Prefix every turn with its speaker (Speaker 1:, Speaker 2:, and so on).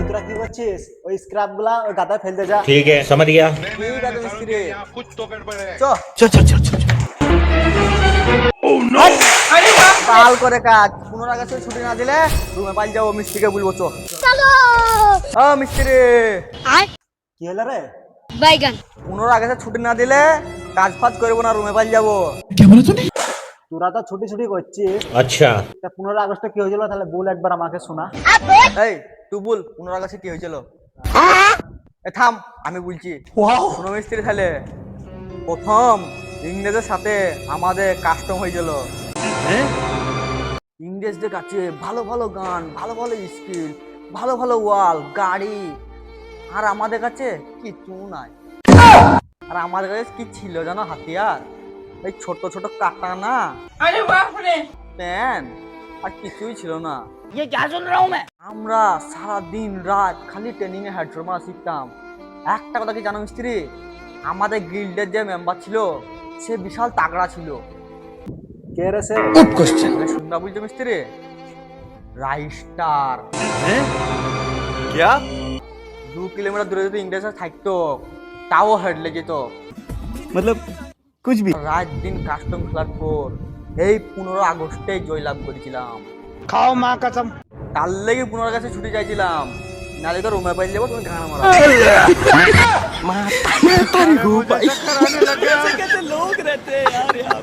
Speaker 1: তোরা কি করছিস? ওই স্ক্র্যাপ গুলা ওই গাদায় ফেলতে যা।
Speaker 2: ठीक है समझ गया।
Speaker 1: ঠিক আছে মিস্ত্রি,
Speaker 3: कुछ तो गड़बड़ है।
Speaker 1: চ
Speaker 2: चल चल चल चल
Speaker 1: কাল করে কাজ। 15 আগস্টে ছুটি না দিলে রুমে পাল যাবো, মিস্ত্রিকে বলবো। চ মিস্ত্রি, কি হলো রে?
Speaker 4: बैगन
Speaker 1: 15 আগস্টে ছুটি না দিলে কাজ ফাজ করবো না, রুমে পাল যাবো। তোরা তো ছুটি ছুটি করছিস,
Speaker 2: अच्छा
Speaker 1: 15 আগস্টে কি হয়েছিল তাহলে বল একবার আমাকে শোনা। এই তুই বল 15 আগস্টে কি হয়েছিল? থাম, আমি বলছি। শোনো মিস্ত্রি, তাহলে প্রথম ইংরেজের সাথে আমাদের কাস্টম হয়েছিল। ইংরেজদের কাছে ভালো ভালো গান, ভালো ভালো স্কিল, ভালো ভালো ওয়াল, গাড়ি, আর আমাদের কাছে কিছু নাই। আর আমাদের কাছে কি ছিল জানো? হাতিয়ার, এই ছোট ছোট কাটানা, প্যান, আর কিছুই ছিল না। আমরা সারা দিন রাত খালি ট্রেনিং এ হেডশট মারা শিখতাম। একটা কথা কি জানো মিস্ত্রি? আমাদের গিল্ডের যে মেম্বার ছিল সে বিশাল তাগড়া ছিল। কে রে সে? Good question. শুননা বলছো মিস্ত্রি? রাইস্টার।
Speaker 3: क्या
Speaker 1: 2 কিলোমিটার দূরে যদি ইংরেজরা থাকতো তাও হেডলে যেত।
Speaker 3: मतलब कुछ भी।
Speaker 1: রাত দিন কাস্টম খেলার পর এই 15 আগস্টে জয়লাভ করেছিলাম।
Speaker 3: खाओ माँ कसम।
Speaker 1: তার লেগে 15 আগস্টে ছুটি চাইছিলাম, নালে তো রুমে পাই যাবো, তুমি গান মারা।
Speaker 3: कराने लगे।
Speaker 1: कैसे लोग रहते हैं यार यहाँ